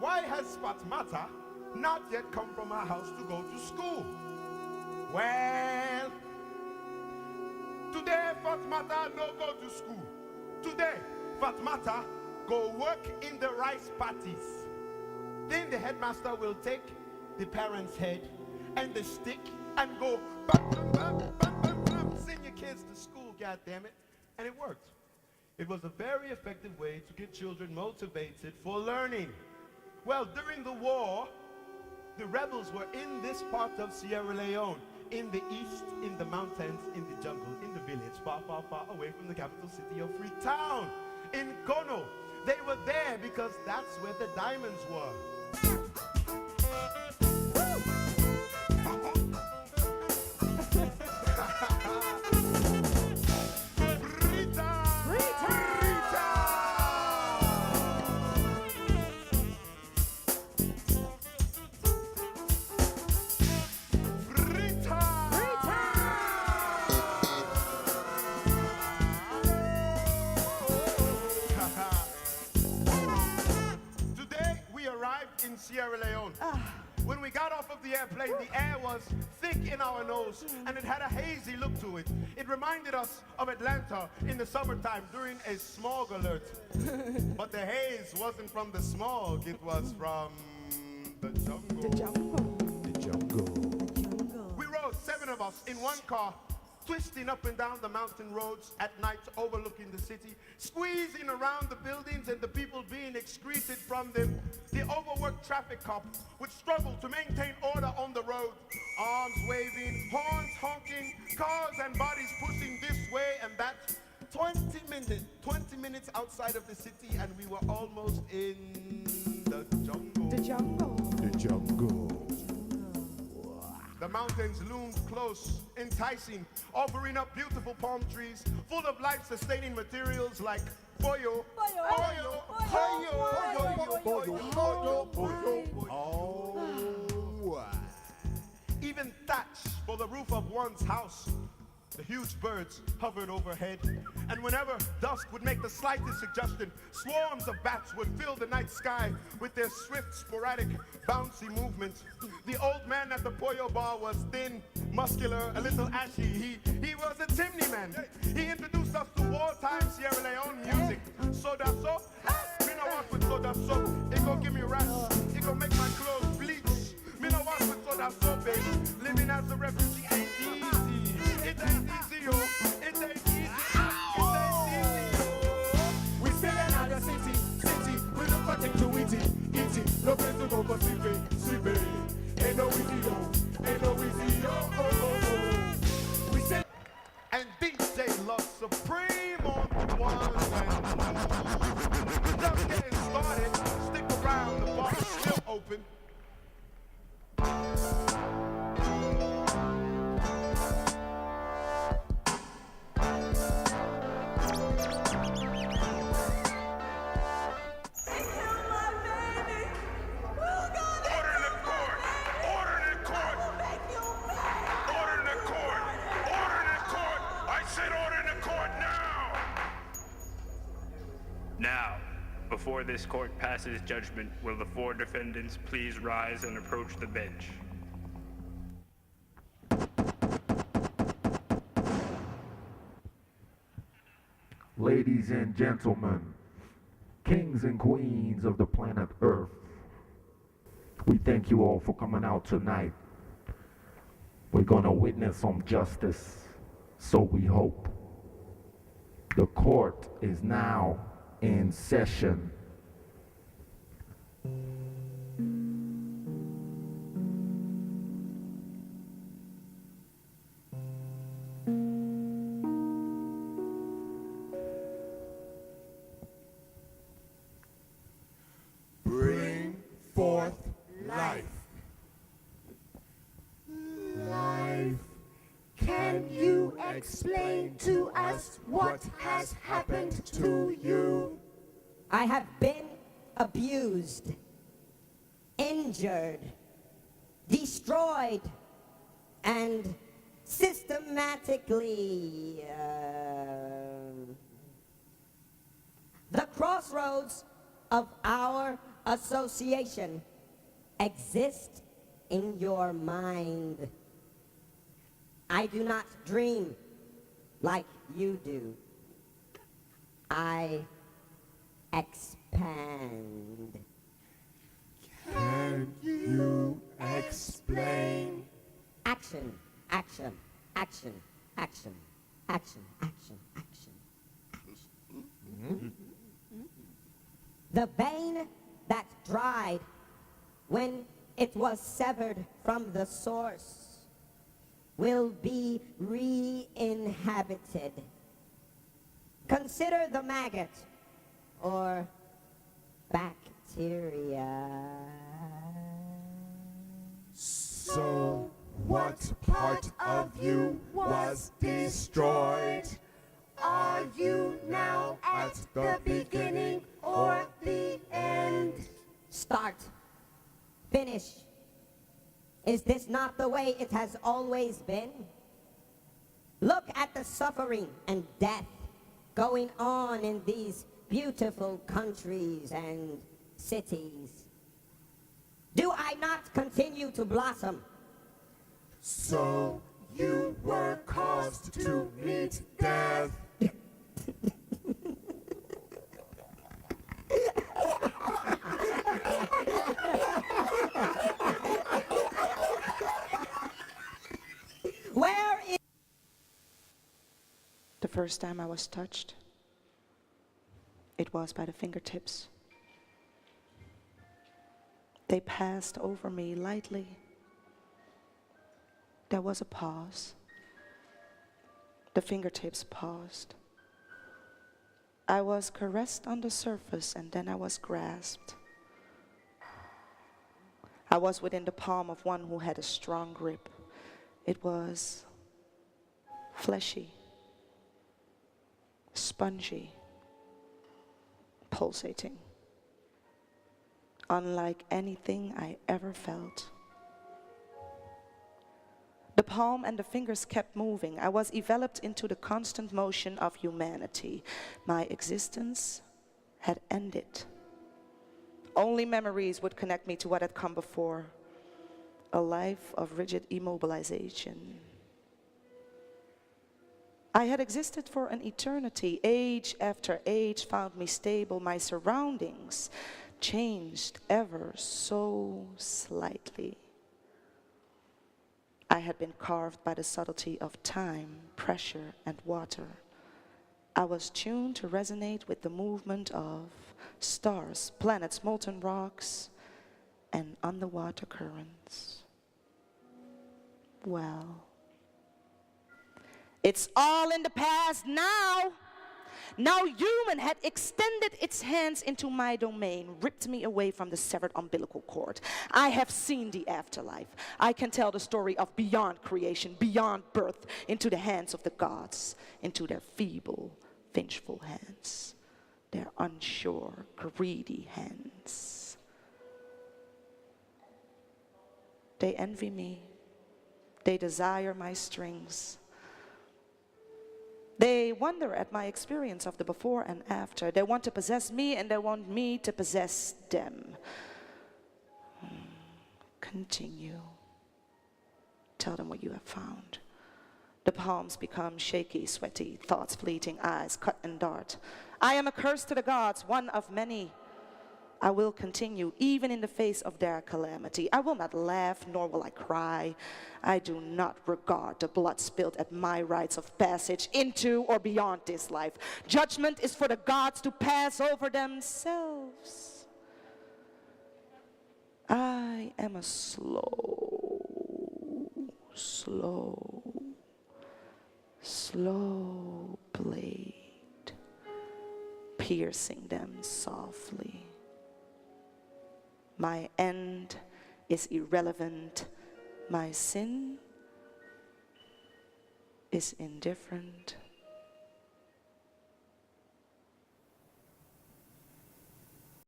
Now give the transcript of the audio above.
why has Fatmata not yet come from her house to go to school? Well, today Fatmata no go to school. Today, Fatmata go work in the rice parties. Then the headmaster will take the parent's head and the stick and go bam, bam, bam, bam, bam, bam, send your kids to school, goddammit. And it worked. It was a very effective way to get children motivated for learning. Well, during the war, the rebels were in this part of Sierra Leone, in the east, in the mountains, in the jungle, in the village, far, far, far away from the capital city of Freetown, in Kono. They were there because that's where the diamonds were. In Sierra Leone. When we got off of the airplane, the air was thick in our nose and it had a hazy look to it. It reminded us of Atlanta in the summertime during a smog alert. But the haze wasn't from the smog, it was from the jungle. The jungle. The jungle. We rode, 7 of us, in one car, twisting up and down the mountain roads at night overlooking the city, squeezing around the buildings and the people being excreted from them. The overworked traffic cop would struggle to maintain order on the road, arms waving, horns honking, cars and bodies pushing this way and that. 20 minutes outside of the city and we were almost in the jungle. The jungle. The jungle. The mountains loomed close, enticing, offering up beautiful palm trees full of life-sustaining materials like pollo, pollo, pollo, pollo, pollo, even thatch for the roof of one's house. The huge birds hovered overhead, and whenever dusk would make the slightest suggestion, swarms of bats would fill the night sky with their swift, sporadic, bouncy movements. The old man at the pollo bar was thin, muscular, a little ashy. He was a chimney man. He introduced us to wartime Sierra Leone music. Soda soap, me no walk with soda soap. It gon' give me rash, it gon' make my clothes bleach. Me no walk with soda soap, baby. Living as a refugee ain't easy. It ain't easy, yo. It ain't easy. It ain't easy, yo. We still in another city. We look for things to eat it. No place to go for sleeping. Ain't no easy, yo. Ain't no easy, yo. We still. And DJ Love Supreme on the ones and twos. Just getting started. Stick around, the bar is still open. Now, before this court passes judgment, will the 4 defendants please rise and approach the bench? Ladies and gentlemen, kings and queens of the planet Earth, we thank you all for coming out tonight. We're gonna witness some justice, so we hope. The court is now in session. Bring forth life. Life. Can you explain to us what has happened to you? I have been abused, injured, destroyed, and systematically the crossroads of our association exist in your mind. I do not dream like you do. I expand. Can you explain? Action, action, action, action, action, action, action. The vein that dried when it was severed from the source will be re-inhabited. Consider the maggot or bacteria. So, what part of you was destroyed? Are you now at the beginning or the end? Start. Finish. Is this not the way it has always been? Look at the suffering and death going on in these beautiful countries and cities. Do I not continue to blossom? So, you were caused to meet death. Where is... The first time I was touched, it was by the fingertips. They passed over me lightly. There was a pause. The fingertips paused. I was caressed on the surface and then I was grasped. I was within the palm of one who had a strong grip. It was fleshy, spongy, pulsating, unlike anything I ever felt. The palm and the fingers kept moving. I was enveloped into the constant motion of humanity. My existence had ended. Only memories would connect me to what had come before. A life of rigid immobilization. I had existed for an eternity. Age after age found me stable. My surroundings changed ever so slightly. I had been carved by the subtlety of time, pressure, and water. I was tuned to resonate with the movement of stars, planets, molten rocks, and underwater currents. Well, it's all in the past now. Now human had extended its hands into my domain, ripped me away from the severed umbilical cord. I have seen the afterlife. I can tell the story of beyond creation, beyond birth, into the hands of the gods, into their feeble, vengeful hands, their unsure, greedy hands. They envy me. They desire my strings. They wonder at my experience of the before and after. They want to possess me and they want me to possess them. Continue. Tell them what you have found. The palms become shaky, sweaty, thoughts fleeting, eyes cut and dart. I am a curse to the gods, one of many. I will continue, even in the face of their calamity. I will not laugh, nor will I cry. I do not regard the blood spilled at my rites of passage into or beyond this life. Judgment is for the gods to pass over themselves. I am a slow blade, piercing them softly. My end is irrelevant. My sin is indifferent.